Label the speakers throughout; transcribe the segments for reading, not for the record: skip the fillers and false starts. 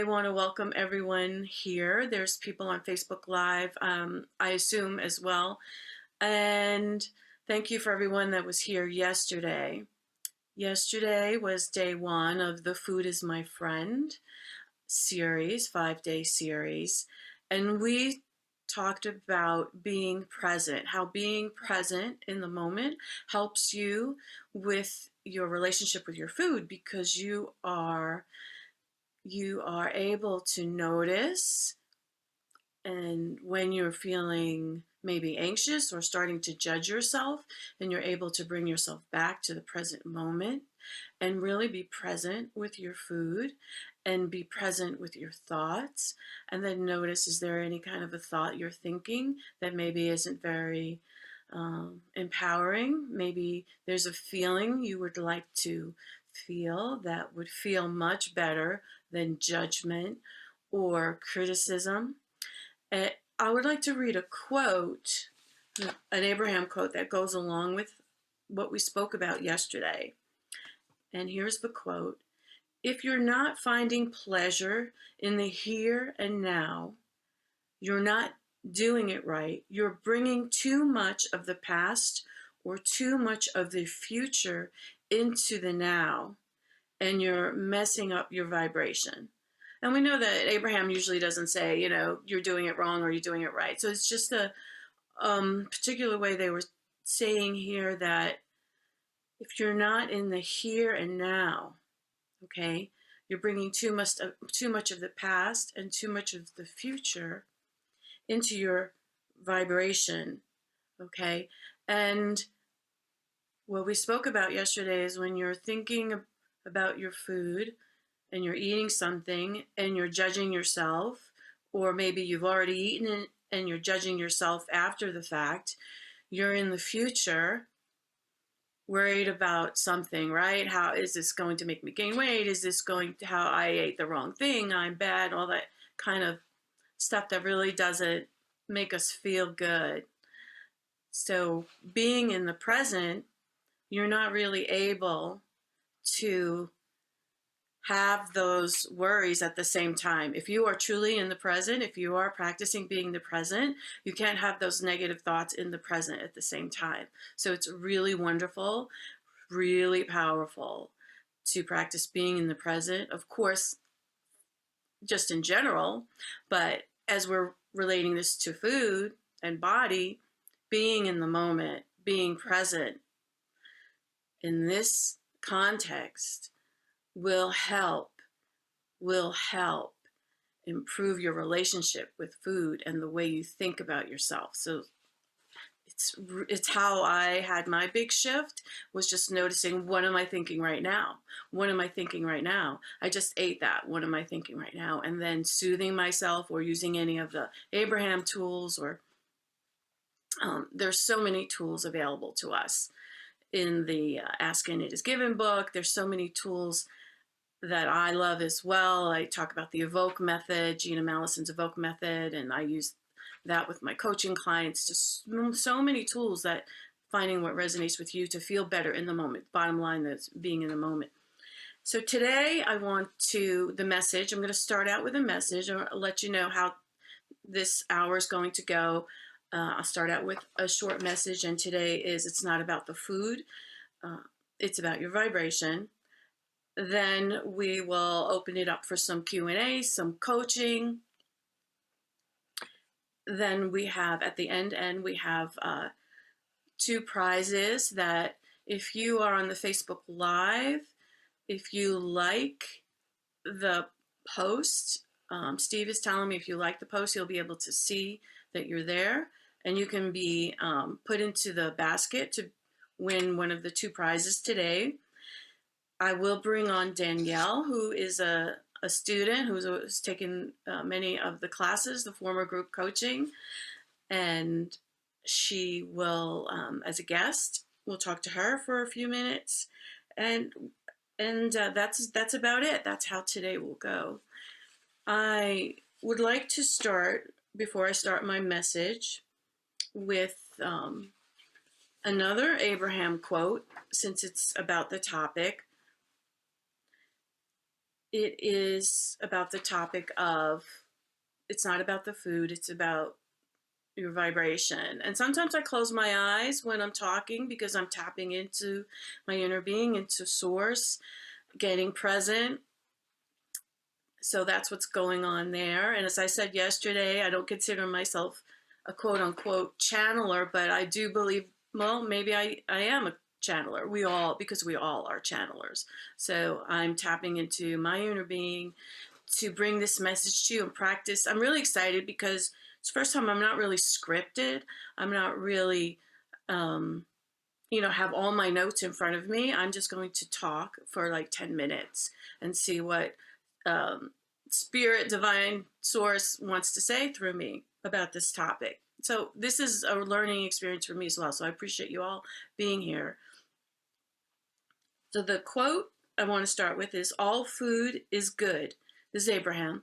Speaker 1: I want to welcome everyone here. There's people on Facebook Live, I assume as well. And thank you for everyone that was here yesterday. Yesterday was day one of the Food is My Friend series, 5-day series. And we talked about being present, how being present in the moment helps you with your relationship with your food, because you are able to notice, and when you're feeling maybe anxious or starting to judge yourself, and you're able to bring yourself back to the present moment and really be present with your food and be present with your thoughts. And then notice, is there any kind of a thought you're thinking that maybe isn't very empowering? Maybe there's a feeling you would like to feel that would feel much better than judgment or criticism. I would like to read a quote, an Abraham quote that goes along with what we spoke about yesterday. And here's the quote: "If you're not finding pleasure in the here and now, you're not doing it right. You're bringing too much of the past or too much of the future into the now, and you're messing up your vibration." And we know that Abraham usually doesn't say, you're doing it wrong or you're doing it right. So it's just a particular way they were saying here that if you're not in the here and now, okay, you're bringing too much of the past and too much of the future into your vibration, okay? And what we spoke about yesterday is when you're thinking about your food and you're eating something and you're judging yourself, or maybe you've already eaten it and you're judging yourself after the fact, you're in the future worried about something, right? How is this going to make me gain weight? Is this how I ate the wrong thing? I'm bad, all that kind of stuff that really doesn't make us feel good. So being in the present, you're not really able to have those worries at the same time. If you are truly in the present, if you are practicing being the present, you can't have those negative thoughts in the present at the same time. So it's really wonderful, really powerful to practice being in the present, of course, just in general, but as we're relating this to food and body, being in the moment, being present in this context will help improve your relationship with food and the way you think about yourself. So it's how I had my big shift, was just noticing, what am I thinking right now? What am I thinking right now? I just ate that. What am I thinking right now? And then soothing myself, or using any of the Abraham tools, or there's so many tools available to us in the Ask and It Is Given book. There's so many tools that I love as well. I talk about the Evoke method, Gina Mallison's Evoke method, and I use that with my coaching clients. Just so many tools, that finding what resonates with you to feel better in the moment. Bottom line, that's being in the moment. So today I'm going to start out with a message. I'll let you know how this hour is going to go. I'll start out with a short message, and today it's not about the food. It's about your vibration. Then we will open it up for some Q&A, some coaching. Then we have, at the end, we have 2 prizes that, if you are on the Facebook Live, if you like the post, Steve is telling me if you like the post, you'll be able to see that you're there, and you can be put into the basket to win one of the 2 prizes today. I will bring on Danielle, who is a student who's taken many of the classes, the former group coaching, and she will, as a guest, we'll talk to her for a few minutes, and that's about it. That's how today will go. I would like to start, before I start my message, with another Abraham quote, since it's about the topic. it is about the topic of, it's not about the food, it's about your vibration. And sometimes I close my eyes when I'm talking because I'm tapping into my inner being, into source, getting present. So that's what's going on there. And as I said yesterday, I don't consider myself a quote unquote channeler, but I do believe, well, maybe I am a channeler. We all, because we all are channelers. So I'm tapping into my inner being to bring this message to you and practice. I'm really excited because it's the first time I'm not really scripted. I'm not really, have all my notes in front of me. I'm just going to talk for like 10 minutes and see what um, spirit, divine source wants to say through me about this topic. So this is a learning experience for me as well. So I appreciate you all being here. So the quote I want to start with is, all food is good. This is Abraham.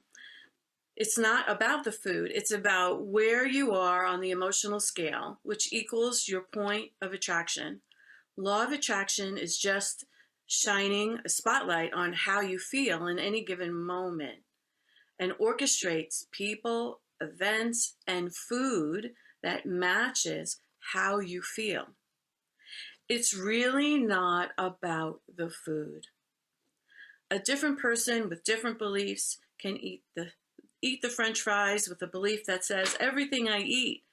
Speaker 1: It's not about the food. It's about where you are on the emotional scale, which equals your point of attraction. Law of attraction is just shining a spotlight on how you feel in any given moment and orchestrates people, events, and food that matches how you feel. It's really not about the food. A different person with different beliefs can eat the french fries with a belief that says everything I eat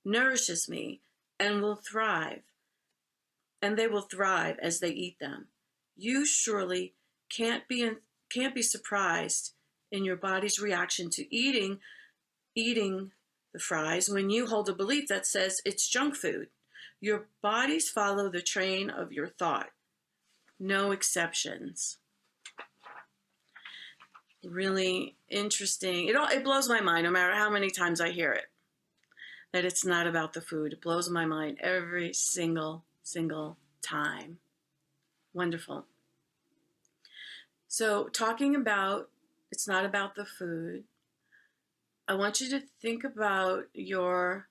Speaker 1: nourishes me and will thrive, and they will thrive as they eat them. You surely can't be surprised in your body's reaction to eating the fries when you hold a belief that says it's junk food. Your bodies follow the train of your thought. No exceptions. Really interesting. It blows my mind no matter how many times I hear it, that it's not about the food. It blows my mind every single time. Wonderful. So talking about it's not about the food, I want you to think about your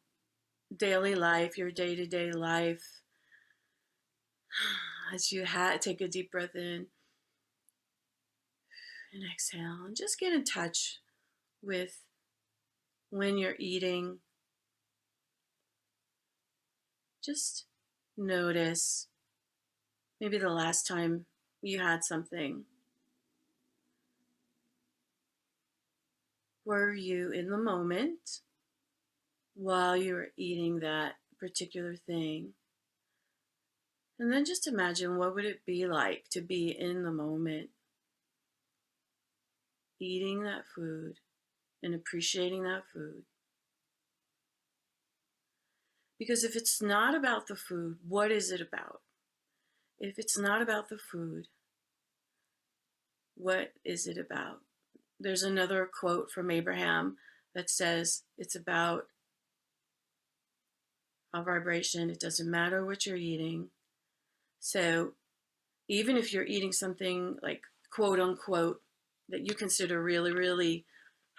Speaker 1: daily life, your day-to-day life, as you take a deep breath in and exhale, and just get in touch with when you're eating. Just notice maybe the last time you had something. Were you in the moment while you were eating that particular thing? And then just imagine, what would it be like to be in the moment, eating that food and appreciating that food? Because if it's not about the food, what is it about? If it's not about the food, what is it about? There's another quote from Abraham that says, it's about our vibration. It doesn't matter what you're eating. So even if you're eating something like quote unquote that you consider really, really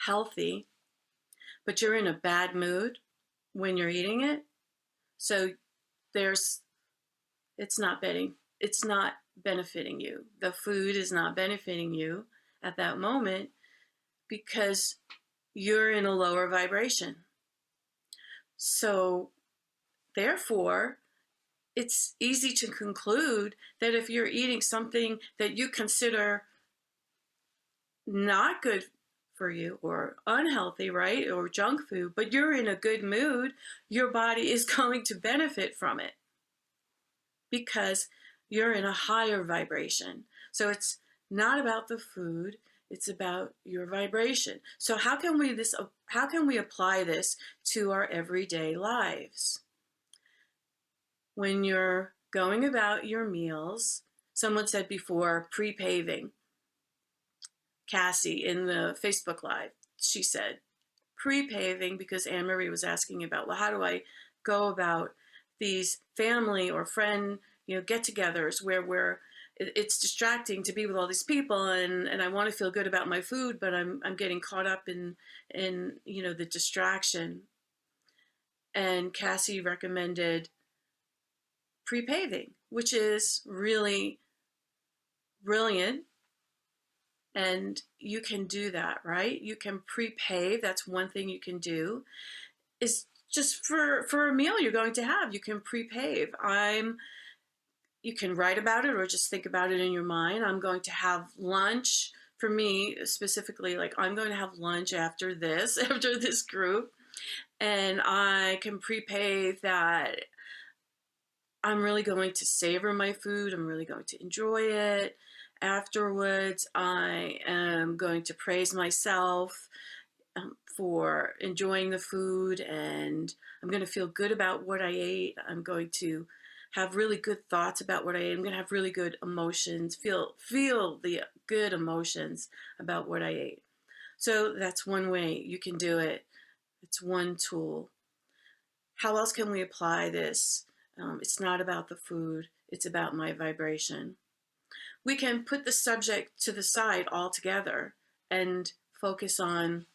Speaker 1: healthy, but you're in a bad mood when you're eating it, so it's not benefiting you. The food is not benefiting you at that moment because you're in a lower vibration. So therefore, it's easy to conclude that if you're eating something that you consider not good for you or unhealthy, right, or junk food, but you're in a good mood, your body is going to benefit from it because you're in a higher vibration. So it's not about the food, it's about your vibration. So how can we apply this to our everyday lives? When you're going about your meals, someone said before, pre-paving. Cassie in the Facebook Live, she said, pre-paving, because Anne-Marie was asking about, well, how do I go about these family or friend, get-togethers where it's distracting to be with all these people, and I want to feel good about my food, but I'm getting caught up in the distraction. And Cassie recommended pre-paving, which is really brilliant And you can do that, right? You can prepay. That's one thing you can do, is just for a meal you're going to have. You can prepave. You can write about it or just think about it in your mind. I'm going to have lunch. For me specifically, like, I'm going to have lunch after this, after this group, and I can prepay that I'm really going to savor my food. I'm really going to enjoy it. Afterwards, I am going to praise myself for enjoying the food, and I'm going to feel good about what I ate. I'm going to have really good thoughts about what I ate. I'm going to have really good emotions, feel the good emotions about what I ate. So that's one way you can do it. It's one tool. How else can we apply this? It's not about the food, it's about my vibration. We can put the subject to the side altogether and focus on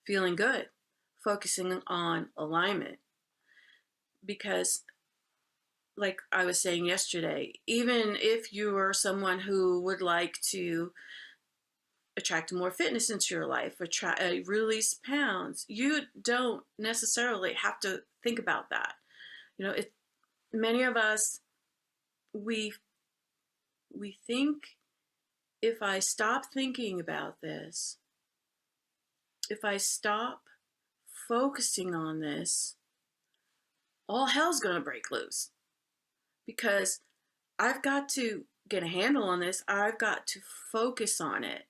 Speaker 1: feeling good, focusing on alignment. Because, like I was saying yesterday, even if you are someone who would like to attract more fitness into your life, release pounds, you don't necessarily have to think about that. You know, many of us, we think, if I stop thinking about this, if I stop focusing on this, all hell's going to break loose, because I've got to get a handle on this. I've got to focus on it.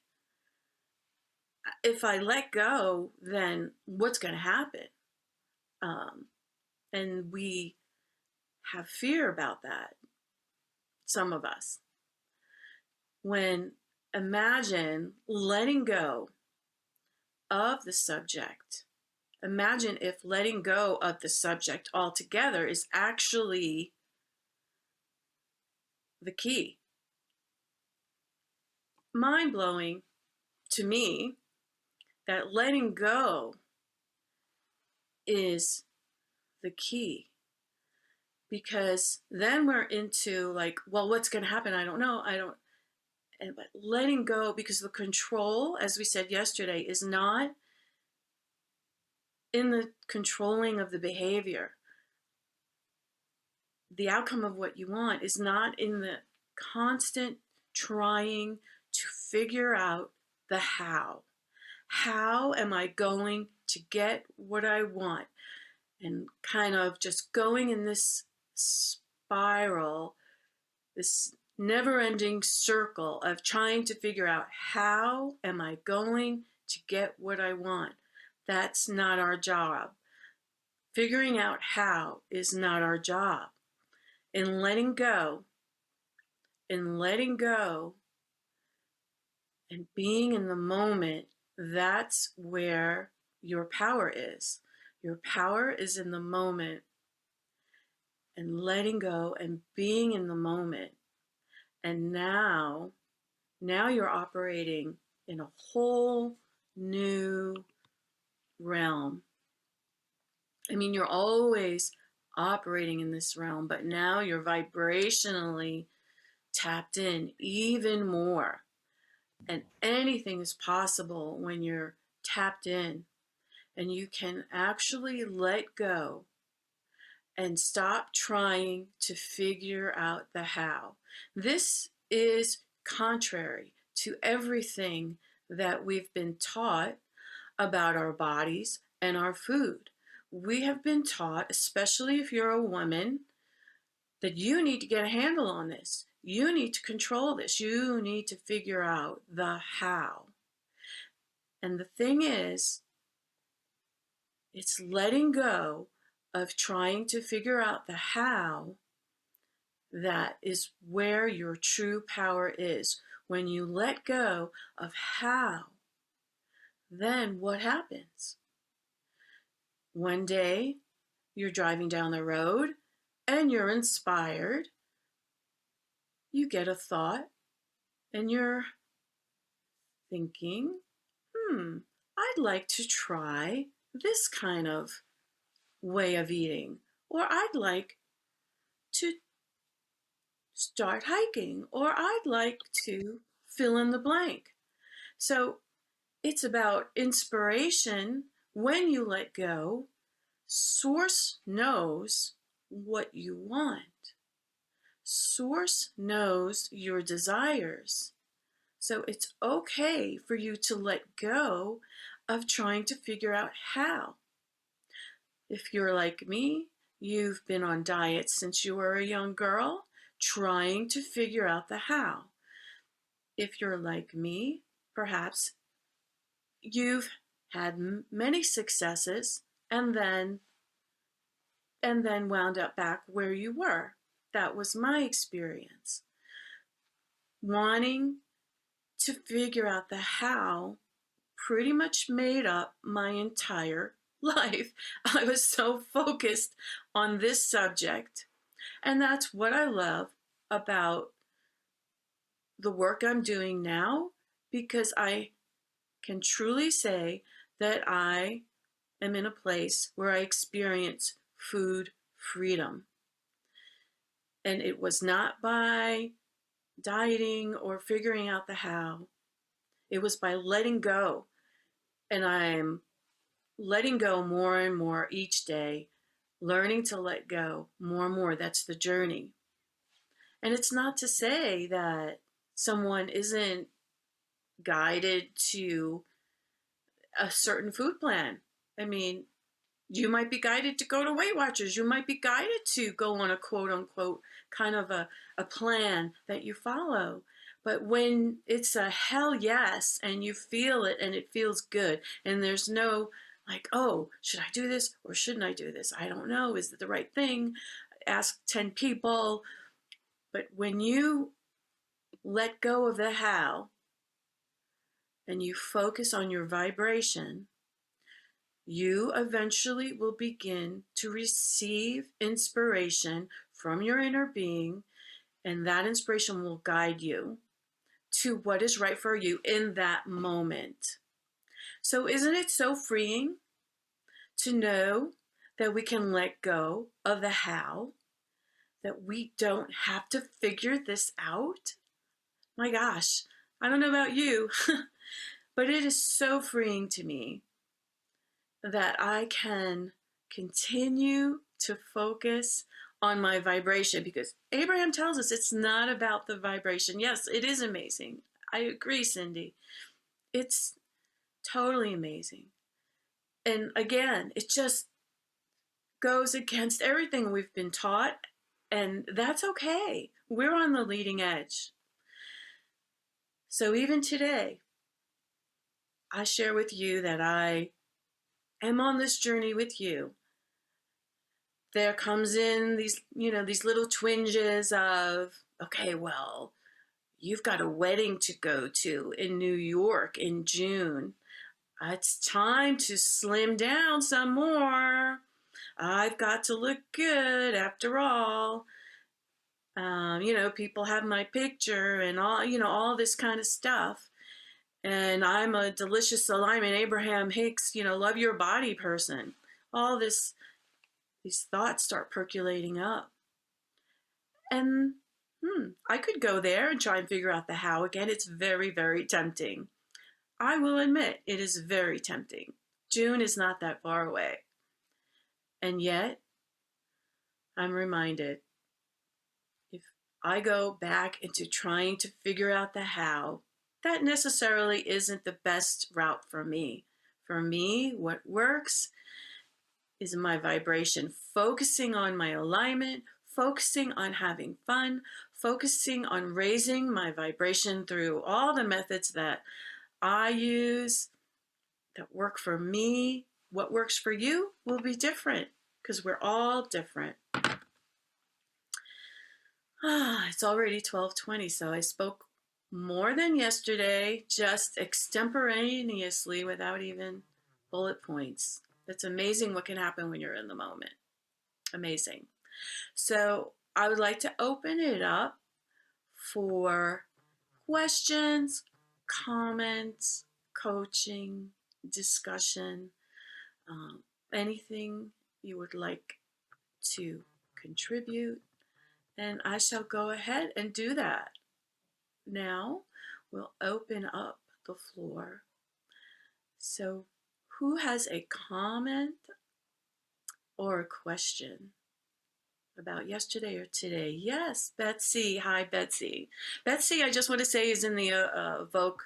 Speaker 1: If I let go, then what's going to happen? And we have fear about that, some of us. Imagine letting go of the subject. Imagine if letting go of the subject altogether is actually the key. Mind-blowing to me that letting go is the key, because then we're into, like, well, what's going to happen? I don't know. But letting go, because the control, as we said yesterday, is not in the controlling of the behavior. The outcome of what you want is not in the constant trying to figure out the how. How am I going to get what I want? And kind of just going in this spiral, this never-ending circle of trying to figure out, how am I going to get what I want? That's not our job. Figuring out how is not our job. In letting go, and being in the moment, that's where your power is. Your power is in the moment, and letting go and being in the moment. And now you're operating in a whole new realm. I mean, you're always operating in this realm, but now you're vibrationally tapped in even more. And anything is possible when you're tapped in, and you can actually let go and stop trying to figure out the how. This is contrary to everything that we've been taught about our bodies and our food. We have been taught, especially if you're a woman, that you need to get a handle on this. You need to control this. You need to figure out the how. And the thing is, it's letting go of trying to figure out the how that is where your true power is. When you let go of how, then what happens? One day, you're driving down the road and you're inspired. You get a thought and you're thinking, I'd like to try this kind of way of eating, or I'd like to start hiking, or I'd like to fill in the blank. So it's about inspiration. When you let go, Source knows what you want. Source knows your desires. So it's okay for you to let go of trying to figure out how. If you're like me, you've been on diets since you were a young girl, trying to figure out the how. If you're like me, perhaps you've had many successes and then wound up back where you were. That was my experience. Wanting to figure out the how pretty much made up my entire life. I was so focused on this subject. And that's what I love about the work I'm doing now, because I can truly say that I am in a place where I experience food freedom. And it was not by dieting or figuring out the how. It was by letting go. And I'm letting go more and more each day, learning to let go more and more. That's the journey. And it's not to say that someone isn't guided to a certain food plan. I mean, you might be guided to go to Weight Watchers. You might be guided to go on a quote unquote kind of a plan that you follow. But when it's a hell yes and you feel it and it feels good and there's no like, oh, should I do this or shouldn't I do this? I don't know. Is it the right thing? Ask 10 people. But when you let go of the how and you focus on your vibration, you eventually will begin to receive inspiration from your inner being, and that inspiration will guide you to what is right for you in that moment. So isn't it so freeing to know that we can let go of the how, that we don't have to figure this out? My gosh, I don't know about you, but it is so freeing to me that I can continue to focus on my vibration, because Abraham tells us it's not about the vibration. Yes, it is amazing. I agree, Cindy. It's totally amazing. And again, it just goes against everything we've been taught, and that's okay. We're on the leading edge. So even today, I share with you that I am on this journey with you. There comes in these little twinges of, okay, well, you've got a wedding to go to in New York in June. It's time to slim down some more. I've got to look good after all. People have my picture and all this kind of stuff. And I'm a delicious alignment, Abraham Hicks, love your body person. All these thoughts start percolating up. And I could go there and try and figure out the how again. It's very, very tempting. I will admit it is very tempting. June is not that far away. And yet, I'm reminded, if I go back into trying to figure out the how, that necessarily isn't the best route for me. For me, what works is my vibration, focusing on my alignment, focusing on having fun, focusing on raising my vibration through all the methods that I use that work for me. What works for you will be different, because we're all different. It's already 12:20, so I spoke more than yesterday, just extemporaneously without even bullet points. It's amazing what can happen when you're in the moment. Amazing. So I would like to open it up for questions, comments, coaching, discussion, anything you would like to contribute. And I shall go ahead and do that. Now, we'll open up the floor. So, who has a comment or a question about yesterday or today? Yes, Betsy. Hi, Betsy. Betsy, I just want to say, is in the Evoke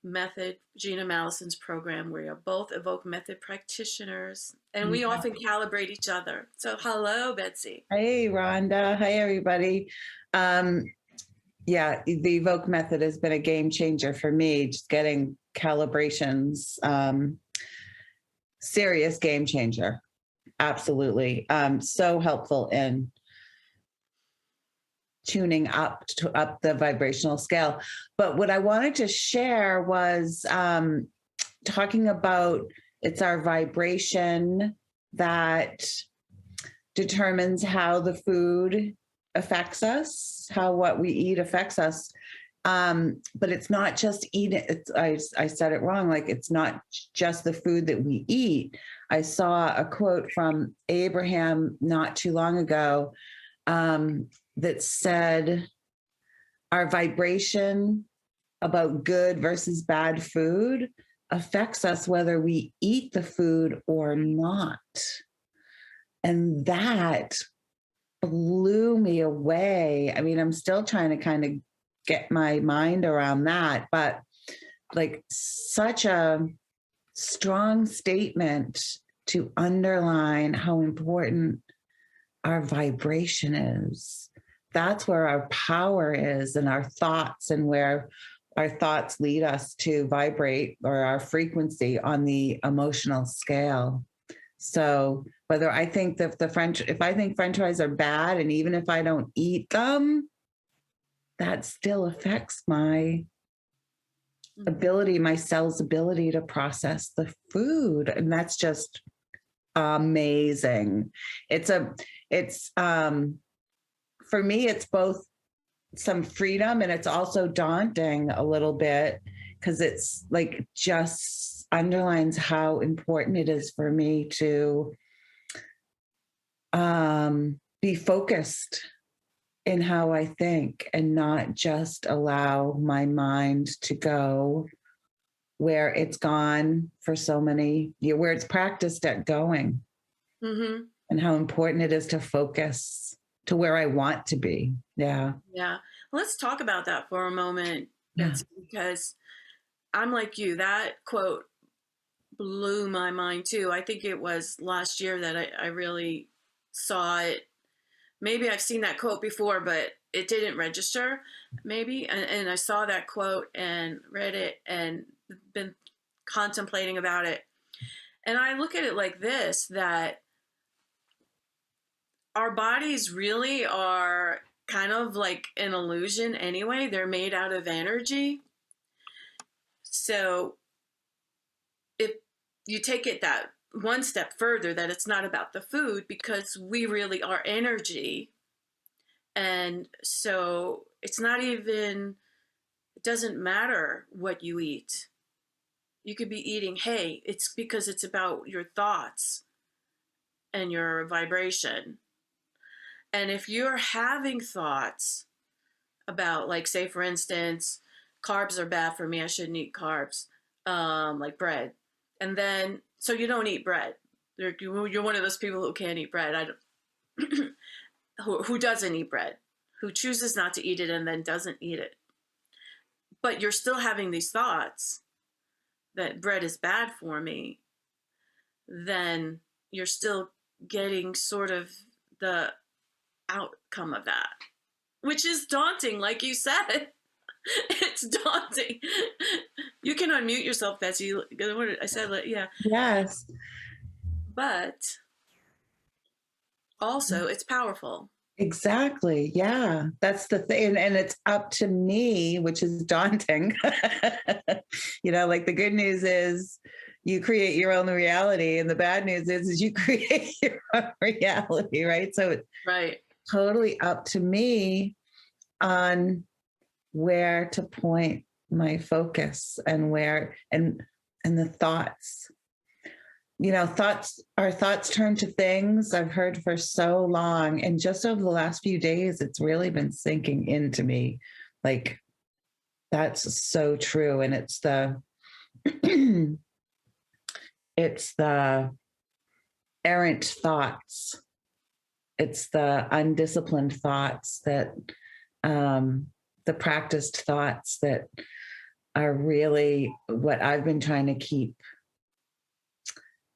Speaker 1: Method, Gina Mallison's program. We are both Evoke Method practitioners, and we
Speaker 2: Yeah.
Speaker 1: often calibrate each other. So, hello, Betsy.
Speaker 2: Hey, Rhonda. Hi, everybody. Um, yeah, the Evoke method has been a game changer for me, just getting calibrations. Serious game changer. Absolutely. So helpful in tuning up the vibrational scale. But what I wanted to share was talking about it's our vibration that determines how the food affects us, how what we eat affects us. But it's not just eating. I said it wrong. Like, it's not just the food that we eat. I saw a quote from Abraham not too long ago that said, our vibration about good versus bad food affects us whether we eat the food or not. And that blew me away. I mean, I'm still trying to kind of get my mind around that, but like, such a strong statement to underline how important our vibration is. That's where our power is, and our thoughts, and where our thoughts lead us to vibrate, or our frequency on the emotional scale. So whether I think that if I think French fries are bad, and even if I don't eat them, that still affects my ability, my cell's ability to process the food. And that's just amazing. It's for me, it's both some freedom, and it's also daunting a little bit, because it's like, just underlines how important it is for me to be focused in how I think, and not just allow my mind to go where it's gone for so many years, where it's practiced at going.
Speaker 1: Mm-hmm.
Speaker 2: And how important it is to focus to where I want to be. Yeah.
Speaker 1: Yeah. Let's talk about that for a moment, Betsy, because I'm like you. That quote blew my mind too. I think it was last year that I really saw it. Maybe I've seen that quote before, but it didn't register, maybe. And I saw that quote and read it and been contemplating about it. And I look at it like this, that our bodies really are kind of like an illusion anyway. They're made out of energy. So if you take it that one step further, that it's not about the food, because we really are energy. And so it's not even, it doesn't matter what you eat. You could be eating hay. It's because it's about your thoughts and your vibration. And if you're having thoughts about, like, say, for instance, carbs are bad for me, I shouldn't eat carbs, like bread. And then, so you don't eat bread. You're one of those people who can't eat bread. Who doesn't eat bread, who chooses not to eat it and then doesn't eat it. But you're still having these thoughts that bread is bad for me, then you're still getting sort of the outcome of that, which is daunting, like you said. It's daunting. You can unmute yourself, Betsy. I said, yeah.
Speaker 2: Yes.
Speaker 1: But also, it's powerful.
Speaker 2: Exactly. Yeah. That's the thing. And it's up to me, which is daunting. Like, the good news is you create your own reality. And the bad news is you create your own reality. Right. So it's
Speaker 1: Right.
Speaker 2: totally up to me on where to point my focus, and the thoughts. Our thoughts turn to things. I've heard for so long. And just over the last few days, it's really been sinking into me. Like, That's so true. And it's the it's the errant thoughts. It's the undisciplined thoughts that the practiced thoughts that are really what I've been trying to keep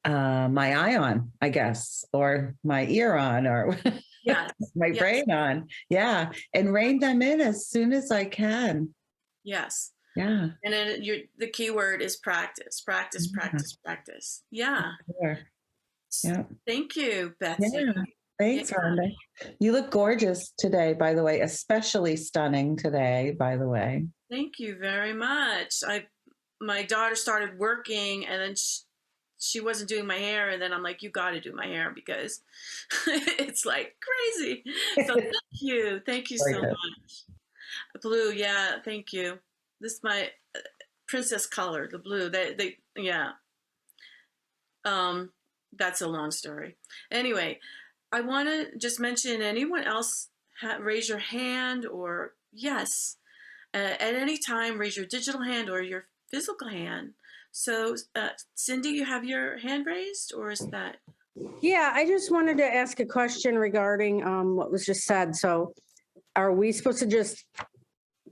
Speaker 2: my eye on, I guess, or my ear on, or
Speaker 1: Yes,
Speaker 2: my
Speaker 1: yes,
Speaker 2: brain on. Yeah. And rein them in as soon as I can.
Speaker 1: yes.
Speaker 2: Yeah.
Speaker 1: And then the key word is practice, practice,
Speaker 2: Yeah.
Speaker 1: practice, practice. Yeah.
Speaker 2: Sure. Yeah.
Speaker 1: Thank you, Betsy.
Speaker 2: Yeah.
Speaker 1: Yeah.
Speaker 2: Thanks, Rhonda. You look gorgeous today, by the way, especially stunning today, by the way.
Speaker 1: Thank you very much. My daughter started working, and then she wasn't doing my hair, and then I'm like, you got to do my hair because it's like crazy. So thank you so
Speaker 2: Gorgeous.
Speaker 1: much. Blue, yeah, thank you. This is my princess color, the blue. Yeah. Um, that's a long story. Anyway, I want to just mention anyone else raise your hand or yes. At any time, raise your digital hand or your physical hand. So, Cindy, you have your hand raised, or is that?
Speaker 3: Yeah, I just wanted to ask a question regarding what was just said. So, are we supposed to just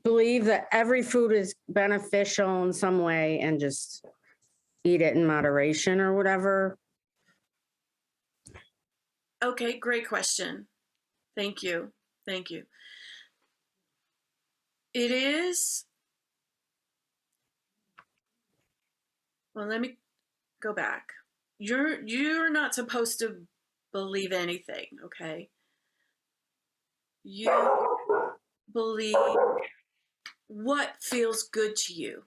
Speaker 3: believe that every food is beneficial in some way and just eat it in moderation or whatever?
Speaker 1: Okay, great question. Thank you. Thank you. It is, well, let me go back. You're not supposed to believe anything, okay? You believe what feels good to you.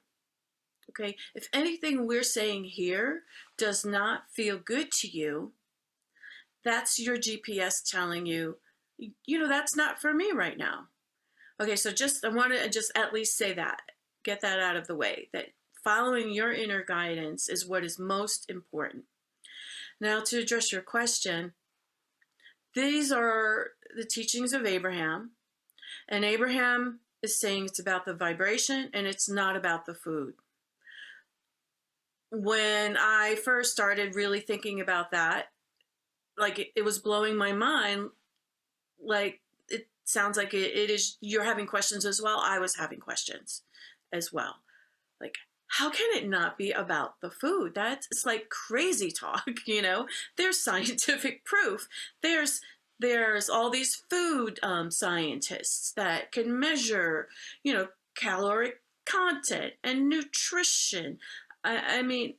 Speaker 1: Okay? If anything we're saying here does not feel good to you, that's your GPS telling you, that's not for me right now. Okay, so I want to just at least say that, get that out of the way, that following your inner guidance is what is most important. Now, to address your question, these are the teachings of Abraham, and Abraham is saying it's about the vibration and it's not about the food. When I first started really thinking about that, like it was blowing my mind. Like it sounds like it is, you're having questions as well. I was having questions as well. Like, how can it not be about the food? That's, it's like crazy talk, There's scientific proof. There's all these food scientists that can measure, caloric content and nutrition. I mean,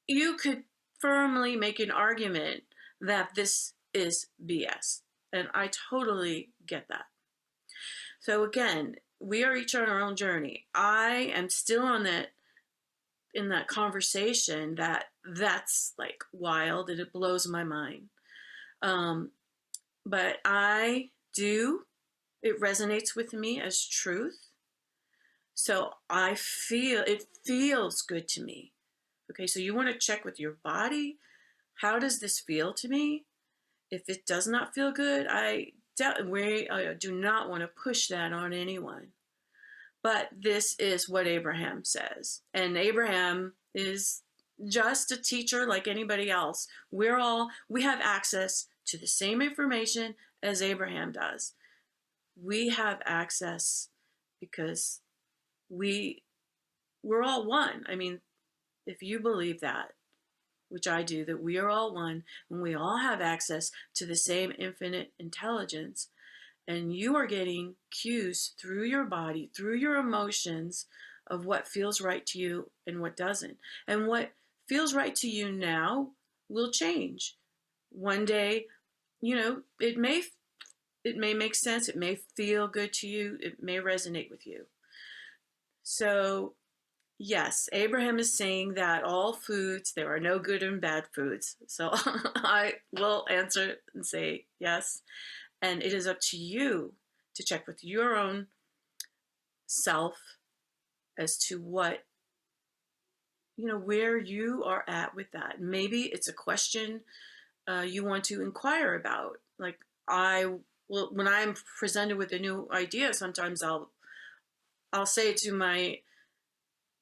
Speaker 1: you could firmly make an argument that this is BS. And I totally get that. So again, we are each on our own journey. I am still on that in that conversation that's like wild and it blows my mind. But it resonates with me as truth. So it feels good to me. Okay, so you want to check with your body. How does this feel to me? If it does not feel good, we do not want to push that on anyone. But this is what Abraham says. And Abraham is just a teacher like anybody else. We have access to the same information as Abraham does. We have access because we're all one. I mean, if you believe that, which I do, that we are all one and we all have access to the same infinite intelligence, and you are getting cues through your body, through your emotions of what feels right to you and what doesn't. And what feels right to you now will change. One day, it may make sense, it may feel good to you, it may resonate with you. So, yes, Abraham is saying that all foods, there are no good and bad foods. So I will answer and say yes. And it is up to you to check with your own self as to where you are at with that. Maybe it's a question you want to inquire about. Like when I'm presented with a new idea, sometimes I'll say to my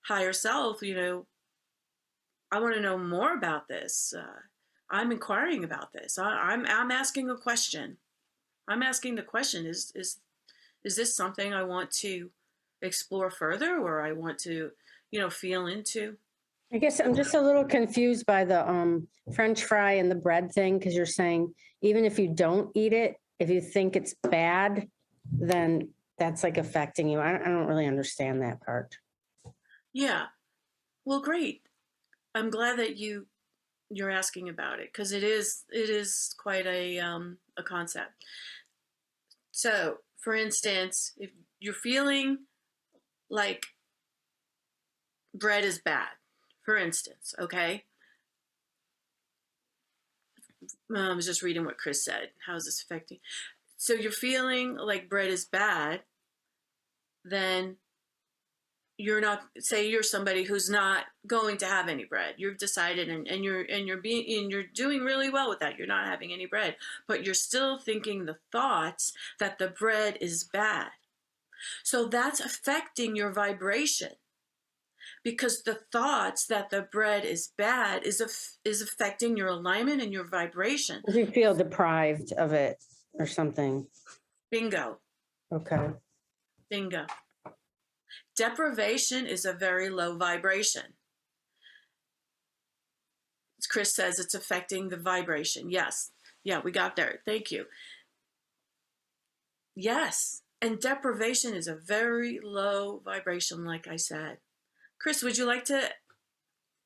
Speaker 1: higher self, I want to know more about this. I'm inquiring about this. I'm asking a question. I'm asking the question: is this something I want to explore further, or I want to, feel into?
Speaker 3: I guess I'm just a little confused by the French fry and the bread thing, because you're saying even if you don't eat it, if you think it's bad, then that's like affecting you. I don't really understand that part.
Speaker 1: Yeah. Well, great. I'm glad that you're asking about it, because it is quite a concept. So, for instance, if you're feeling like bread is bad, for instance, okay? I was just reading what Chris said. How is this affecting? So you're feeling like bread is bad, then you're not, say you're somebody who's not going to have any bread. You've decided, and you're doing really well with that. You're not having any bread, but you're still thinking the thoughts that the bread is bad. So that's affecting your vibration, because the thoughts that the bread is bad is affecting your alignment and your vibration.
Speaker 3: If you feel deprived of it or something.
Speaker 1: Bingo.
Speaker 3: Okay.
Speaker 1: Bingo. Deprivation is a very low vibration. As Chris says, it's affecting the vibration. Yes. Yeah, we got there. Thank you. Yes. And deprivation is a very low vibration, like I said. Chris, would you like to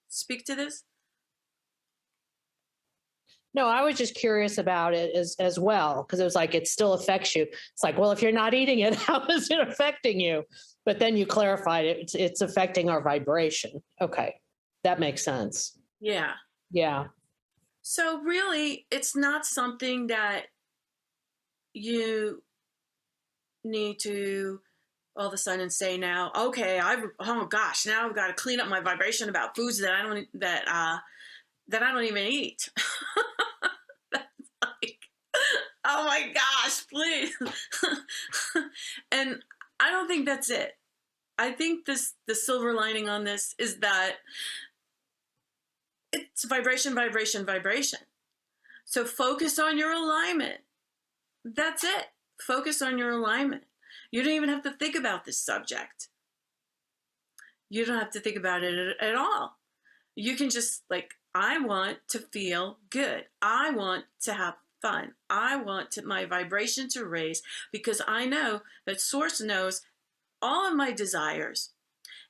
Speaker 1: speak to this?
Speaker 4: No, I was just curious about it as well, because it was like it still affects you. It's like, well, if you're not eating it, how is it affecting you? But then you clarified it. It's affecting our vibration. Okay, that makes sense.
Speaker 1: Yeah.
Speaker 4: Yeah.
Speaker 1: So really, it's not something that you need to all of a sudden say now, okay, oh gosh, now I've got to clean up my vibration about foods that I don't even eat. That's like, oh my gosh, please. And I don't think that's it. I think the silver lining on this is that it's vibration, vibration, vibration. So focus on your alignment. That's it. Focus on your alignment. You don't even have to think about this subject. You don't have to think about it at all. You can just I want to feel good. I want to have fun. I want my vibration to raise, because I know that Source knows all of my desires,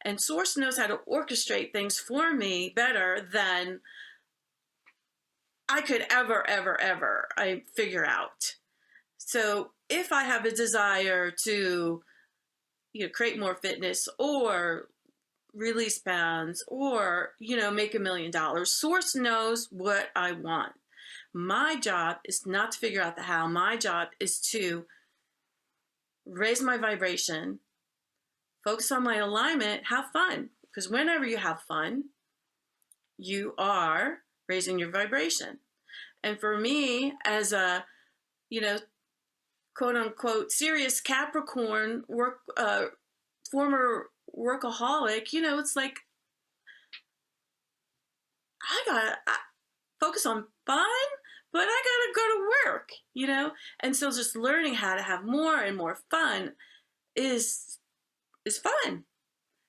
Speaker 1: and Source knows how to orchestrate things for me better than I could ever I figure out. So if I have a desire to create more fitness, or release pounds, or make $1 million, Source knows what I want. My job is not to figure out the how. My job is to raise my vibration, focus on my alignment, have fun, because whenever you have fun, you are raising your vibration. And for me, as a quote unquote serious Capricorn former workaholic, it's like I gotta focus on fun, but I gotta go to work, and so just learning how to have more and more fun is fun.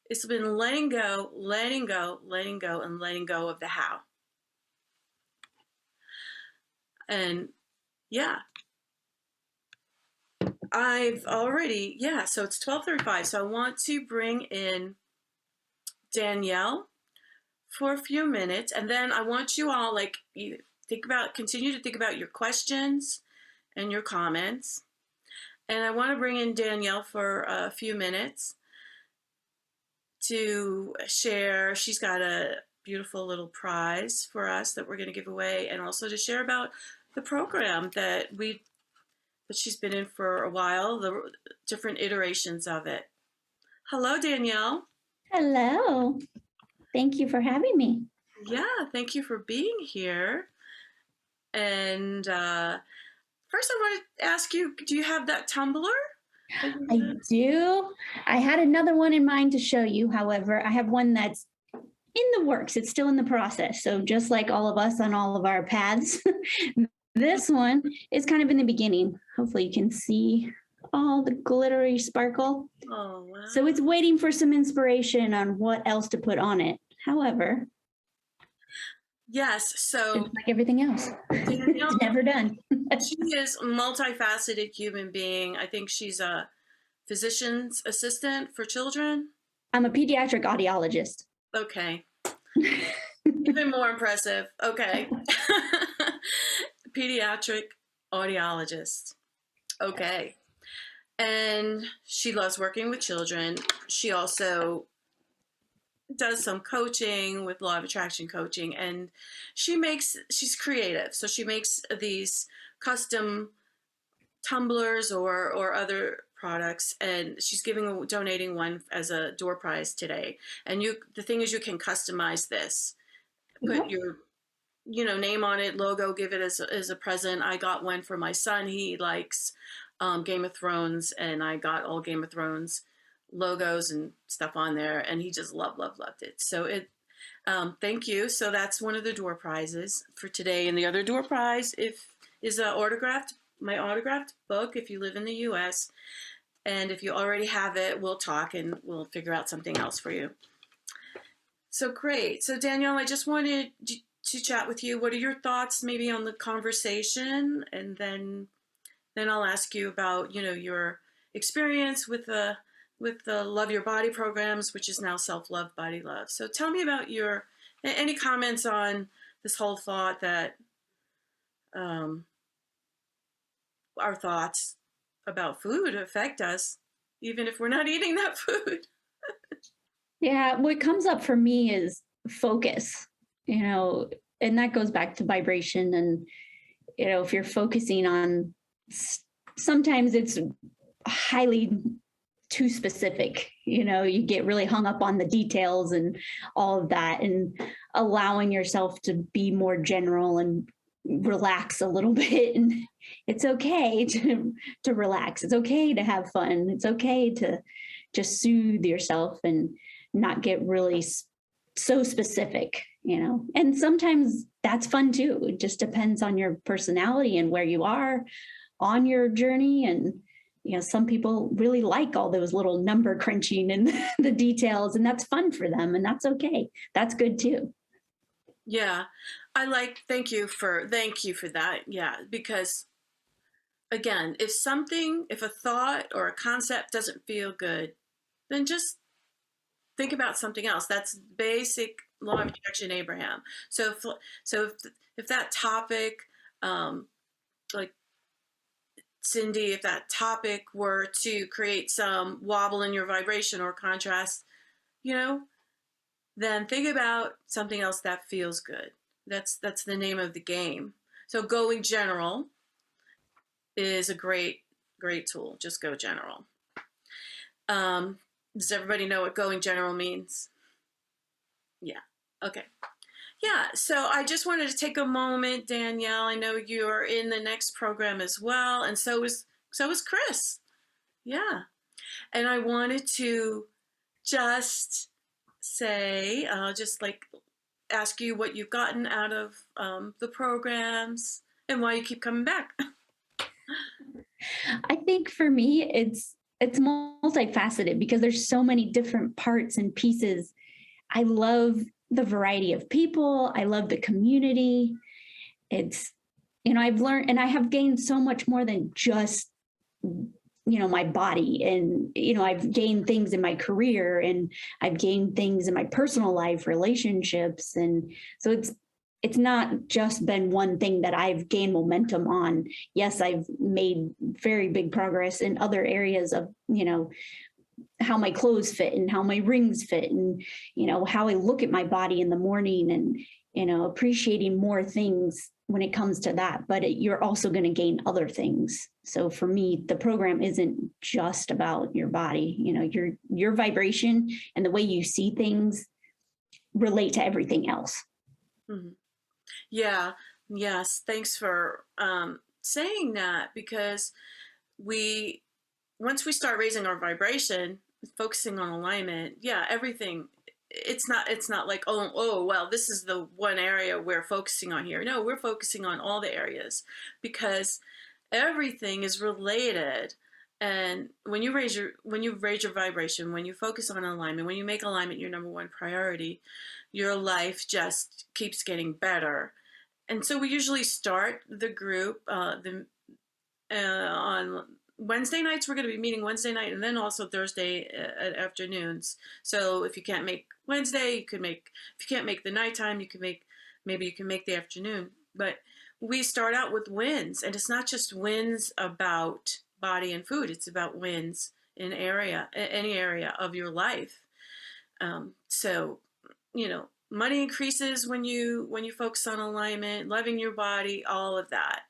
Speaker 1: It's been letting go, letting go, letting go, and letting go of the how. And yeah, I've already, so it's 12:35. So I want to bring in Danielle for a few minutes, and then I want you all continue to think about your questions and your comments. And I want to bring in Danielle for a few minutes to share. She's got a beautiful little prize for us that we're going to give away, and also to share about the program that she's been in for a while, the different iterations of it. Hello, Danielle.
Speaker 5: Hello. Thank you for having me.
Speaker 1: Yeah, thank you for being here. And first I want to ask you, do you have that Tumblr?
Speaker 5: I do. I had another one in mind to show you. However, I have one that's in the works. It's still in the process. So just like all of us on all of our paths, this one is kind of in the beginning. Hopefully you can see all the glittery sparkle.
Speaker 1: Oh, wow.
Speaker 5: So it's waiting for some inspiration on what else to put on it. However,
Speaker 1: Yes. So
Speaker 5: it's like everything else.
Speaker 1: Danielle,
Speaker 5: It's never done.
Speaker 1: she is a multifaceted human being. I think she's a physician's assistant for children.
Speaker 5: I'm a pediatric audiologist.
Speaker 1: Okay. Even more impressive. Okay. Pediatric audiologist. Okay. And she loves working with children. She also does some coaching with law of attraction coaching, and she's creative. So she makes these custom tumblers or other products, and she's donating one as a door prize today. And the thing is, you can customize this, put your name on it, logo, give it as a present. I got one for my son. He likes Game of Thrones, and I got all Game of Thrones logos and stuff on there, and he just loved it. So thank you. So that's one of the door prizes for today. And the other door prize is my autographed book if you live in the US. And if you already have it, we'll talk and we'll figure out something else for you. So great. So Danielle, I just wanted to chat with you. What are your thoughts maybe on the conversation? And then I'll ask you about, your experience with the Love Your Body programs, which is now Self-Love Body Love. So tell me about any comments on this whole thought that our thoughts about food affect us, even if we're not eating that food.
Speaker 5: Yeah, what comes up for me is focus, and that goes back to vibration. And, if you're focusing on, sometimes it's highly too specific, you get really hung up on the details and all of that, and allowing yourself to be more general and relax a little bit. And it's okay to relax. It's okay to have fun. It's okay to just soothe yourself and not get really so specific, and sometimes that's fun too. It just depends on your personality and where you are on your journey. And some people really like all those little number crunching and the details, and that's fun for them, and that's okay. That's good too.
Speaker 1: Yeah. Thank you for that. Yeah. Because again, if a thought or a concept doesn't feel good, then just think about something else. That's basic law of attraction, Abraham. So if that topic, like Cindy, if that topic were to create some wobble in your vibration or contrast, then think about something else that feels good. That's the name of the game. So going general is a great tool. Just go general. Does everybody know what going general means? Yeah. Okay. Yeah. So I just wanted to take a moment, Danielle. I know you're in the next program as well, and so is Chris. Yeah. And I wanted to just say, ask you what you've gotten out of the programs and why you keep coming back.
Speaker 5: I think for me, it's multifaceted because there's so many different parts and pieces. I love the variety of people. I love the community. It's, I've learned, and I have gained so much more than just, my body. And, I've gained things in my career, and I've gained things in my personal life, relationships. And so it's not just been one thing that I've gained momentum on. Yes, I've made very big progress in other areas of, how my clothes fit and how my rings fit and, how I look at my body in the morning and, appreciating more things when it comes to that. But you're also going to gain other things. So for me, the program isn't just about your body. Your vibration and the way you see things relate to everything else.
Speaker 1: Mm-hmm. Yeah. Yes. Thanks for saying that, because we once we start raising our vibration, focusing on alignment, yeah, everything, it's not like, well, this is the one area we're focusing on here. No, we're focusing on all the areas, because everything is related. And when you raise your vibration, when you focus on alignment, when you make alignment your number one priority, your life just keeps getting better. And so we usually start the group on Wednesday nights. We're going to be meeting Wednesday night, and then also Thursday at afternoons. So if you can't make Wednesday, you could make, if you can't make the nighttime, maybe you can make the afternoon. But we start out with wins, and it's not just wins about body and food. It's about wins in any area of your life. So, money increases when you focus on alignment, loving your body, all of that.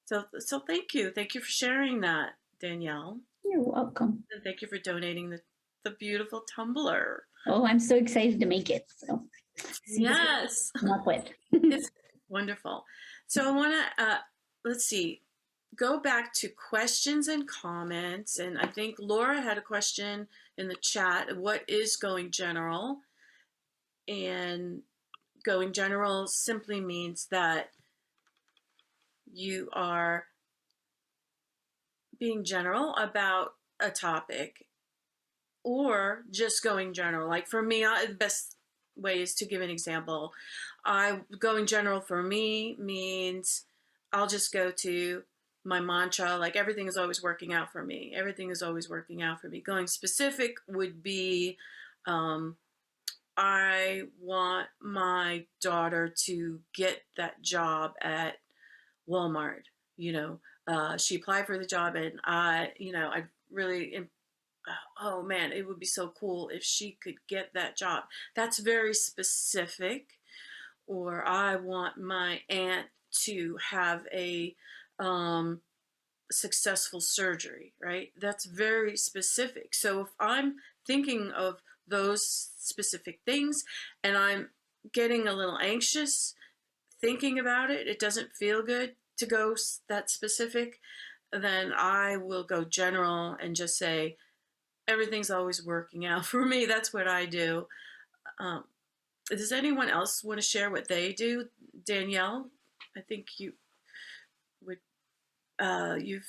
Speaker 1: So thank you for sharing that, Danielle,
Speaker 5: You're welcome.
Speaker 1: and thank you for donating the beautiful tumbler.
Speaker 5: Oh, I'm so excited to make it. So see what
Speaker 1: Yes,
Speaker 5: I come up with.
Speaker 1: it's wonderful. So I want to let's see, go back to questions and comments, and I think Laura had a question in the chat. What is going general? And going general simply means that you are being general about a topic, or just going general. Like for me, the best way is to give an example. Going general for me means I'll just go to my mantra, like everything is always working out for me. Everything is always working out for me. Going specific would be, I want my daughter to get that job at Walmart. She applied for the job, and I really, oh man, it would be so cool if she could get that job. That's very specific. Or I want my aunt to have a successful surgery, right? That's very specific. So if I'm thinking of those specific things and I'm getting a little anxious thinking about it, it doesn't feel good to go that specific, then I will go general and just say, everything's always working out for me. That's what I do. Um, does anyone else want to share what they do? Danielle, I think would, you've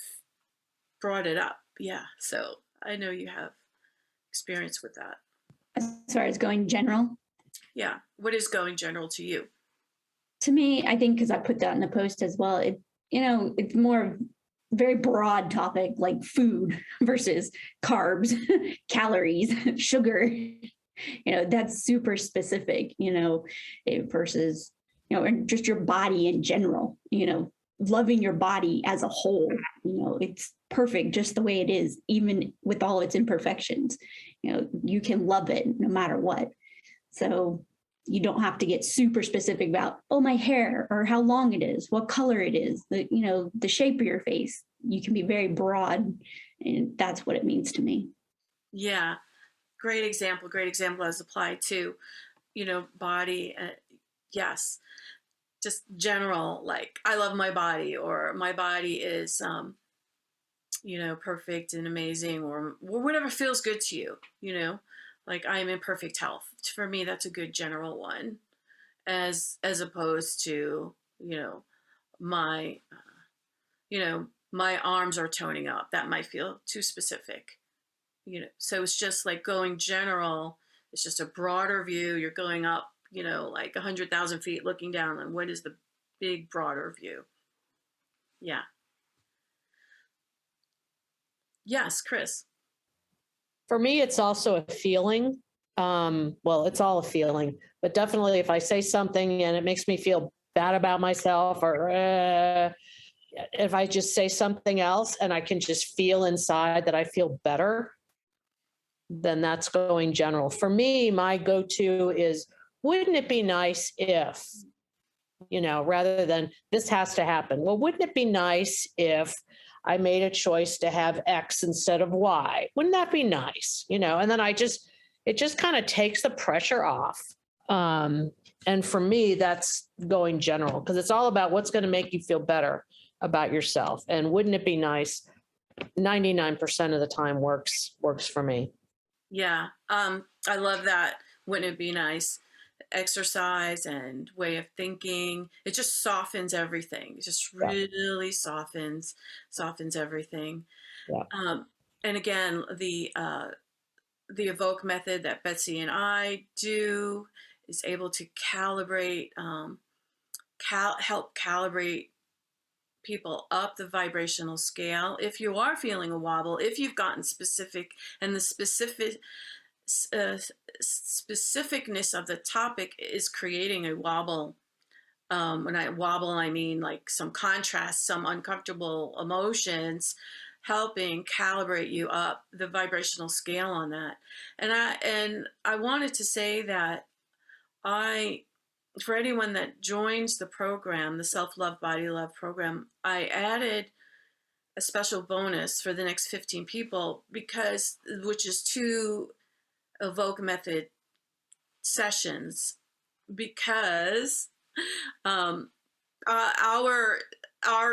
Speaker 1: brought it up. Yeah. So I know you have experience with that.
Speaker 5: As far as going general,
Speaker 1: Yeah. What is going general to you?
Speaker 5: to me, I think because I put that in the post as well, it's more very broad topic like food versus carbs, calories, sugar. That's super specific, versus, and just your body in general, loving your body as a whole. It's perfect just the way it is, even with all its imperfections. You can love it no matter what. So you don't have to get super specific about, my hair, or how long it is, what color it is, the shape of your face. You can be very broad, and that's what it means to me.
Speaker 1: Yeah. Great example as applied to, body. Yes. Just general, like I love my body, or my body is, perfect and amazing, or whatever feels good to you, like I am in perfect health. For me, that's a good general one, as opposed to, my, my arms are toning up. That might feel too specific. So it's just like going general. It's just a broader view. You're going up, like 100,000 feet looking down, and what is the big broader view? Yeah. Yes, Chris.
Speaker 4: For me, it's also a feeling. Well, it's all a feeling, but definitely if I say something and it makes me feel bad about myself, or if I just say something else and I can just feel inside that I feel better, then that's going general. For me, my go-to is, wouldn't it be nice if, rather than this has to happen. Well, wouldn't it be nice if I made a choice to have X instead of Y? Wouldn't that be nice? And then it just kind of takes the pressure off. And for me, that's going general, because it's all about what's going to make you feel better about yourself. And wouldn't it be nice? 99% of the time works for me.
Speaker 1: Yeah. I love that. Wouldn't it be nice? Exercise and way of thinking. It just softens everything. It just
Speaker 4: Yeah.
Speaker 1: really softens everything.
Speaker 4: Yeah.
Speaker 1: And again, the evoke method that Betsy and I do is able to calibrate, help calibrate people up the vibrational scale. If you are feeling a wobble, if you've gotten specific, and the uh, specificness of the topic is creating a wobble. When I wobble, I mean like some contrast, some uncomfortable emotions, helping calibrate you up the vibrational scale on that. And I wanted to say that I, for anyone that joins the program, the Self Love Body Love program, I added a special bonus for the next 15 people, because which is 2 evoke method sessions, because um, our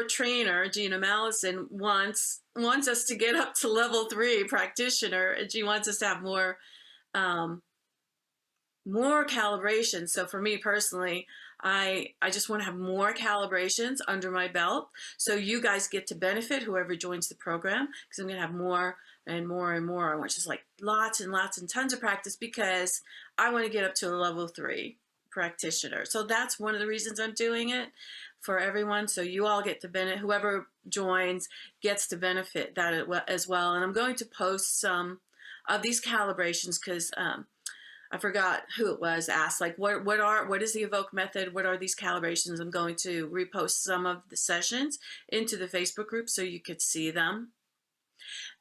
Speaker 1: trainer Gina Mallison wants us to get up to level 3 practitioner, and she wants us to have um, more calibration. So for me personally, I just want to have more calibrations under my belt, so you guys get to benefit, whoever joins the program, because I'm going to have more and more and more. I want just like lots and lots and tons of practice, because I want to get up to a level 3 practitioner. So that's one of the reasons I'm doing it, for everyone. So you all get to benefit, whoever joins gets to benefit that as well. And I'm going to post some of these calibrations, because I forgot who it was asked, like, what is the evoke method? What are these calibrations? I'm going to repost some of the sessions into the Facebook group so you could see them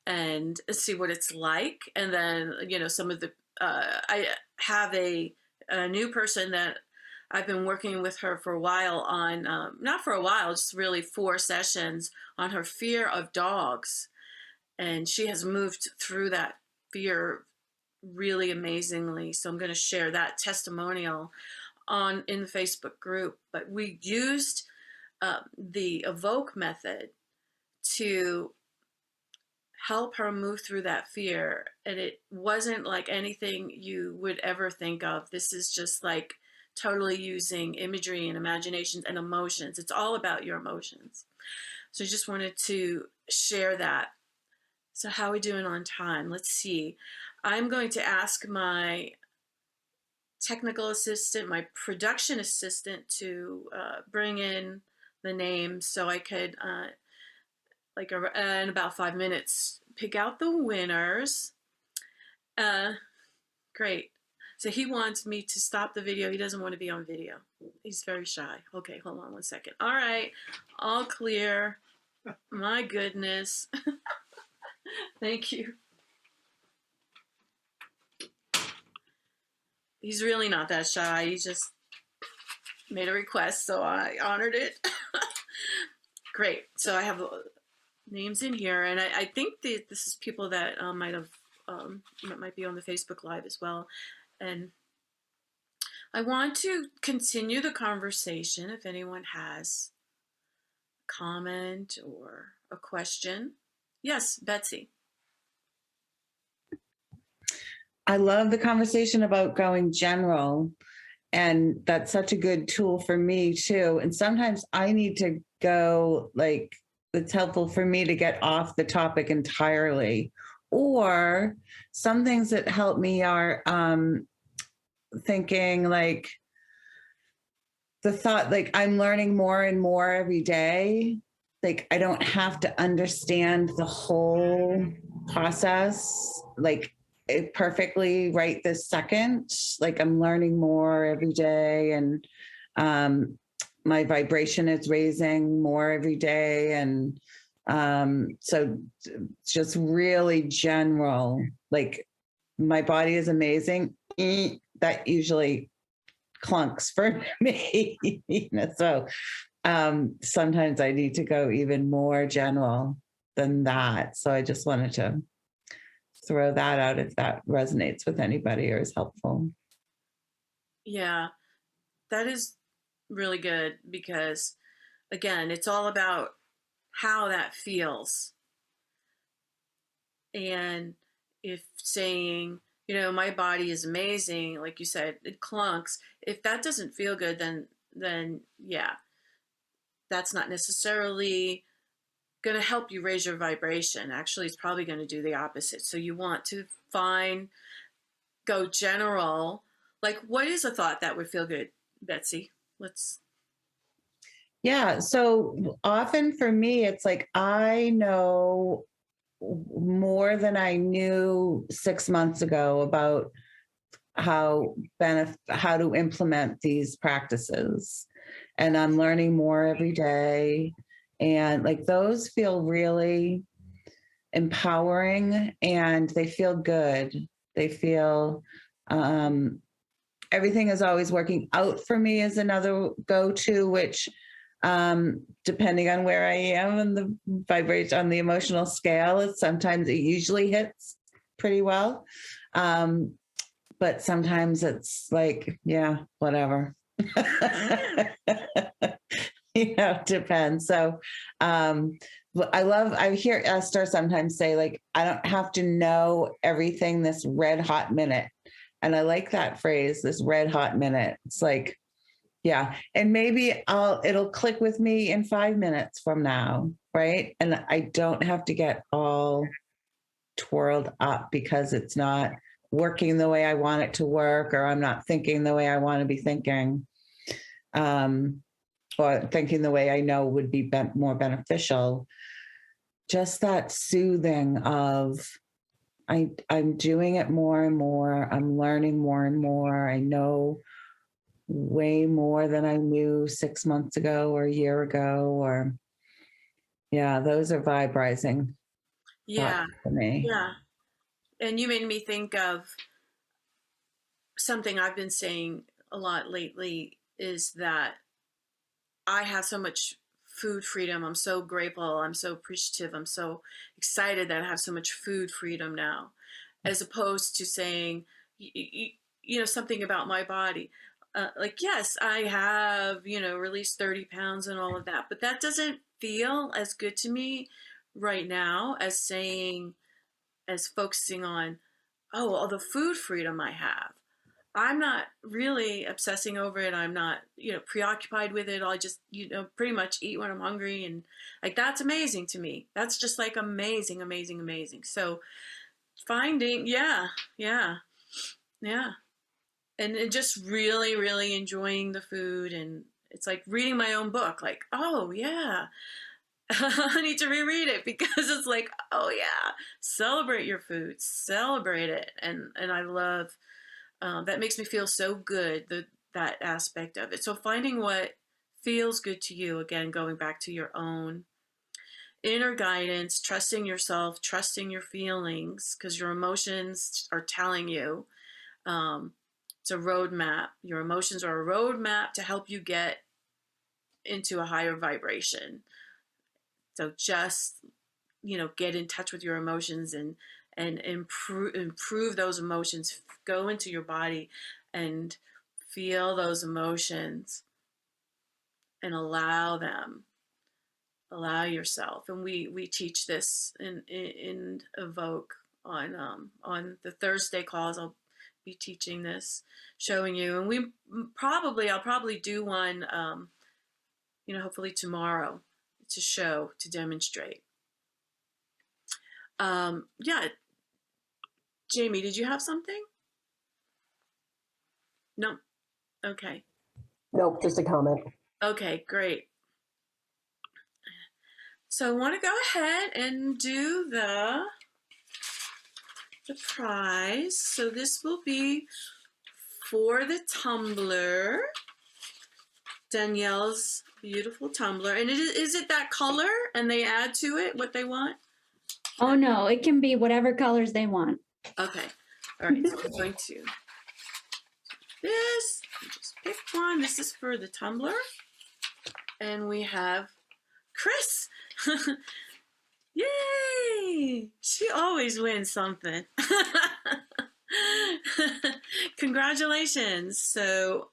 Speaker 1: and see what it's like. And then, some of the, I have a new person that I've been working with her for a while on, not for a while, just really 4 sessions on her fear of dogs. And she has moved through that fear really amazingly. So I'm going to share that testimonial in the Facebook group. But we used the evoke method to help her move through that fear, and it wasn't like anything you would ever think of. This is just like totally using imagery and imaginations and emotions. It's all about your emotions. So I just wanted to share that. So how are we doing on time? Let's see. I'm going to ask my technical assistant, my production assistant, to bring in the names so I could, in about 5 minutes, pick out the winners. Great. So he wants me to stop the video. He doesn't want to be on video. He's very shy. Okay, hold on one second. All right, all clear. My goodness. Thank you. He's really not that shy. He just made a request, so I honored it. Great. So I have names in here, and I think this is people that might be on the Facebook Live as well. And I want to continue the conversation if anyone has a comment or a question. Yes, Betsy.
Speaker 2: I love the conversation about going general, and that's such a good tool for me too. And sometimes I need to go, like, it's helpful for me to get off the topic entirely. Or some things that help me are thinking like the thought, like I'm learning more and more every day. Like I don't have to understand the whole process, like perfectly right this second. Like I'm learning more every day, and my vibration is raising more every day. And so just really general, like my body is amazing. That usually clunks for me. So sometimes I need to go even more general than that. So I just wanted to throw that out if that resonates with anybody or is helpful.
Speaker 1: Yeah, that is really good, because again, it's all about how that feels. And if saying, my body is amazing, like you said, it clunks. If that doesn't feel good, then yeah, that's not necessarily going to help you raise your vibration. Actually, it's probably going to do the opposite. So you want to go general. Like, what is a thought that would feel good, Betsy? Let's.
Speaker 2: Yeah. So often for me, it's like I know more than I knew 6 months ago about how to implement these practices. And I'm learning more every day. And like those feel really empowering and they feel good. They feel everything is always working out for me is another go-to, which depending on where I am and the vibration on the emotional scale, it usually hits pretty well. But sometimes it's like, yeah, whatever. It depends. So I hear Esther sometimes say, like, I don't have to know everything this red hot minute. And I like that phrase, this red hot minute. It's like, yeah. And maybe it'll click with me in 5 minutes from now. Right. And I don't have to get all twirled up because it's not working the way I want it to work, or I'm not thinking the way I want to be thinking, or thinking the way I know would be more beneficial. Just that soothing of, I'm doing it more and more. I'm learning more and more. I know way more than I knew 6 months ago or a year ago, or yeah, those are vibe rising
Speaker 1: Yeah.
Speaker 2: for me.
Speaker 1: Yeah. And you made me think of something I've been saying a lot lately, is that I have so much food freedom. I'm so grateful. I'm so appreciative. I'm so excited that I have so much food freedom now, as opposed to saying, something about my body. Like, yes, I have, released 30 pounds and all of that, but that doesn't feel as good to me right now as focusing on, oh, all the food freedom I have. I'm not really obsessing over it. I'm not, preoccupied with it. I just, pretty much eat when I'm hungry. And like, that's amazing to me. That's just like amazing, amazing, amazing. So finding, yeah, yeah, yeah. And just really, really enjoying the food. And it's like reading my own book, like, oh, yeah, I need to reread it, because it's like, oh, yeah, celebrate your food, celebrate it. And I love, that makes me feel so good, that aspect of it. So finding what feels good to you, again, going back to your own inner guidance, trusting yourself, trusting your feelings, because your emotions are telling you. It's a roadmap. Your emotions are a roadmap to help you get into a higher vibration. So just, get in touch with your emotions and improve those emotions. Go into your body and feel those emotions and allow yourself. And we teach this in Evoke on the Thursday calls. I'll be teaching this, showing you. And I'll probably do one, hopefully tomorrow, to demonstrate. Yeah. Jamie, did you have something? No. Okay.
Speaker 6: Nope, just a comment.
Speaker 1: Okay, great. So I want to go ahead and do the prize. So this will be for the tumbler, Danielle's beautiful tumbler. And is it that color, and they add to it what they want?
Speaker 5: Oh no, it can be whatever colors they want.
Speaker 1: Okay. All right. So I'm going to do this. Just pick one. This is for the tumbler. And we have Chris. Yay! She always wins something. Congratulations. So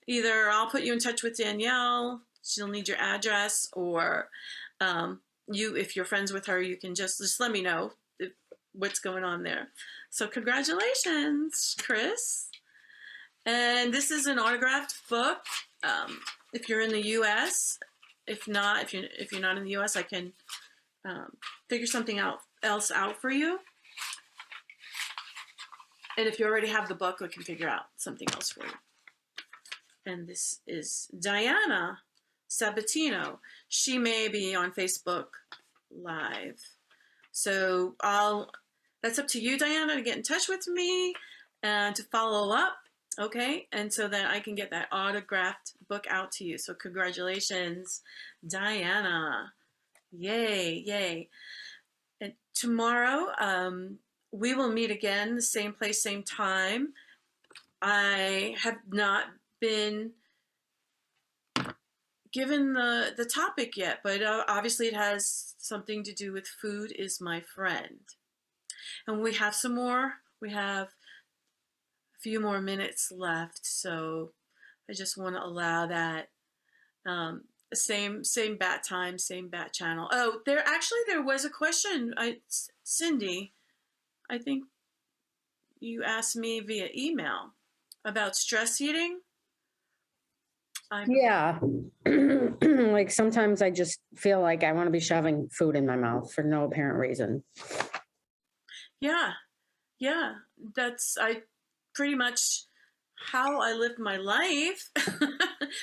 Speaker 1: either I'll put you in touch with Danielle. She'll need your address, or if you're friends with her, you can just let me know. what's going on there. So congratulations, Chris. And this is an autographed book. If you're in the U.S., if not, if you're not in the U.S., I can figure something else out for you. And if you already have the book, I can figure out something else for you. And this is Diana Sabatino. She may be on Facebook Live. So that's up to you, Diana, to get in touch with me and to follow up. Okay. And so that I can get that autographed book out to you. So congratulations, Diana. Yay, yay. And tomorrow, we will meet again, the same place, same time. I have not been given the topic yet, but obviously it has something to do with food is my friend. And we have some more. We have a few more minutes left, so I just want to allow that. Same bat time, same bat channel. Oh, there was a question. Cindy, I think you asked me via email about stress eating.
Speaker 3: Yeah. Like sometimes I just feel like I want to be shoving food in my mouth for no apparent reason.
Speaker 1: Yeah. That's pretty much how I lived my life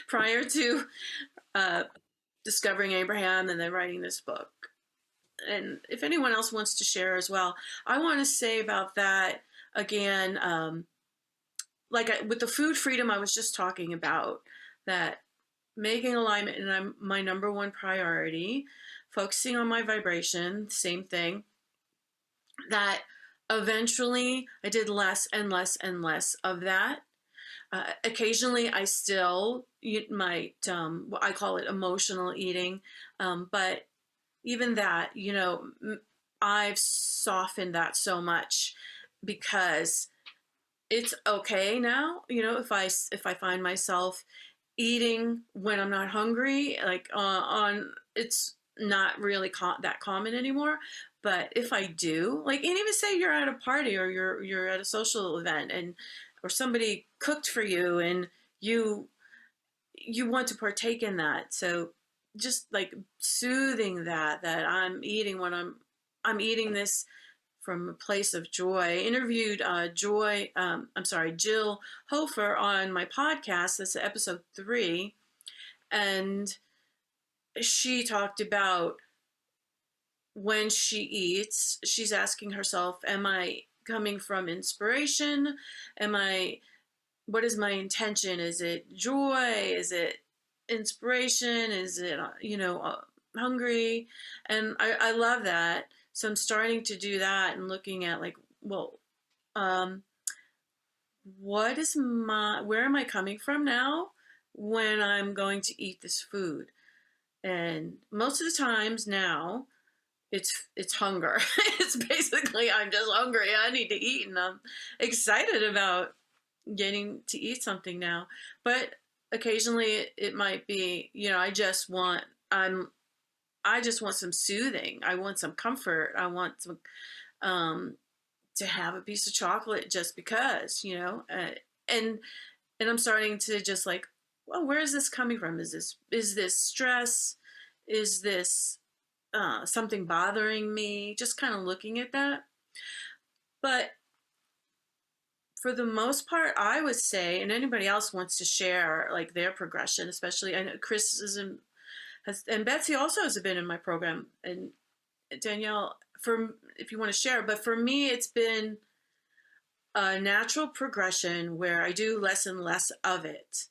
Speaker 1: prior to discovering Abraham and then writing this book. And if anyone else wants to share as well, I want to say about that again, with the food freedom I was just talking about, that making alignment and my number one priority, focusing on my vibration, same thing, that eventually I did less and less and less of that. Occasionally I still might, I call it emotional eating, but even that, I've softened that so much because it's okay now. If I find myself eating when I'm not hungry, like it's not really that common anymore. But if I do, like, and even say you're at a party or you're at a social event or somebody cooked for you and you want to partake in that. So just like soothing that I'm eating when I'm eating this from a place of joy. I interviewed Jill Hofer on my podcast. That's episode 3. And she talked about when she eats, she's asking herself, am I coming from inspiration? What is my intention? Is it joy? Is it inspiration? Is it, hungry? And I love that. So I'm starting to do that and looking at where am I coming from now when I'm going to eat this food? And most of the times now, it's hunger. It's basically, I'm just hungry. I need to eat, and I'm excited about getting to eat something now. But occasionally it might be, I just want some soothing. I want some comfort. I want some to have a piece of chocolate just because, and I'm starting to just well, where is this coming from? Is this stress? Is this something bothering me? Just kind of looking at that. But for the most part, I would say, and anybody else wants to share their progression, especially, I know Chris and Betsy also has been in my program, and Danielle, if you want to share. But for me, it's been a natural progression where I do less and less of it,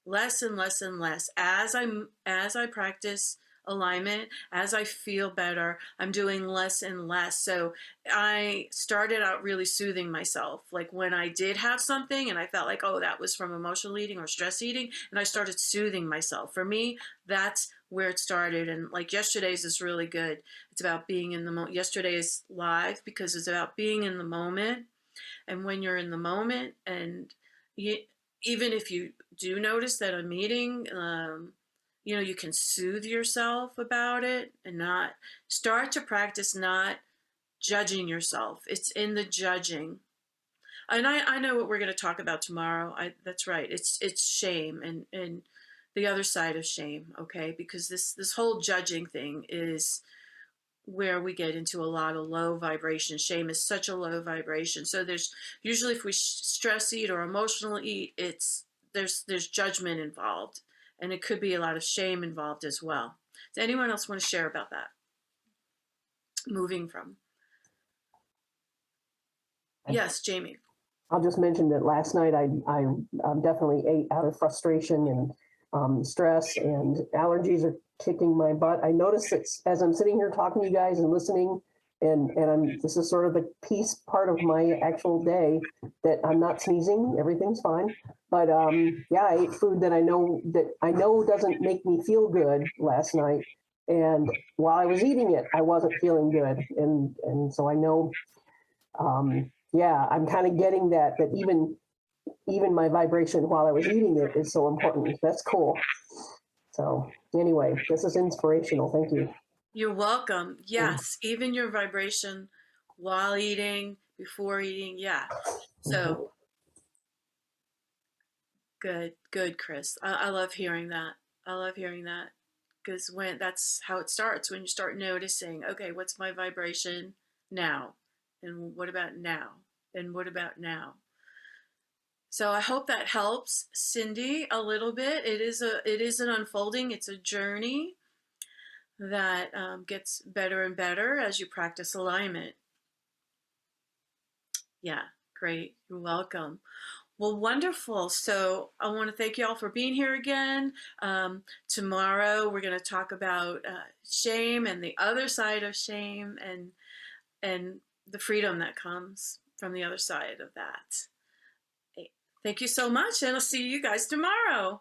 Speaker 1: less and less and less as I practice alignment. As I feel better, I'm doing less and less. So I started out really soothing myself, like when I did have something and I felt like, oh, that was from emotional eating or stress eating, and I started soothing myself. For me, that's where it started. And yesterday's is really good. It's about being in the moment. Yesterday's live because it's about being in the moment. And when you're in the moment, and even if you do notice that I'm eating, you can soothe yourself about it and not start to practice not judging yourself. It's in the judging. And I know what we're going to talk about tomorrow. That's right. It's shame and the other side of shame, okay? Because this whole judging thing is where we get into a lot of low vibration. Shame is such a low vibration. So there's usually, if we stress eat or emotional eat, there's judgment involved, and it could be a lot of shame involved as well. Does anyone else want to share about that? Moving from. Yes, Jamie.
Speaker 6: I'll just mention that last night I definitely ate out of frustration and stress, and allergies are kicking my butt. I noticed that as I'm sitting here talking to you guys and listening, and this is sort of the peace part of my actual day, that I'm not sneezing, everything's fine. But yeah, I ate food that I know doesn't make me feel good last night, and while I was eating it, I wasn't feeling good, and so I know. Yeah, I'm kind of getting that even my vibration while I was eating it is so important. That's cool. So anyway, this is inspirational. Thank you.
Speaker 1: You're welcome. Yes, even your vibration while eating, before eating. Yeah. So good, Chris. I love hearing that. I love hearing that, because that's how it starts, when you start noticing, okay, what's my vibration now? And what about now? And what about now? So I hope that helps Cindy a little bit. It is an unfolding. It's a journey that gets better and better as you practice alignment. Yeah, great. You're welcome. Well, wonderful. So I want to thank you all for being here again. Tomorrow we're going to talk about shame and the other side of shame, and the freedom that comes from the other side of that. Thank you so much, and I'll see you guys tomorrow.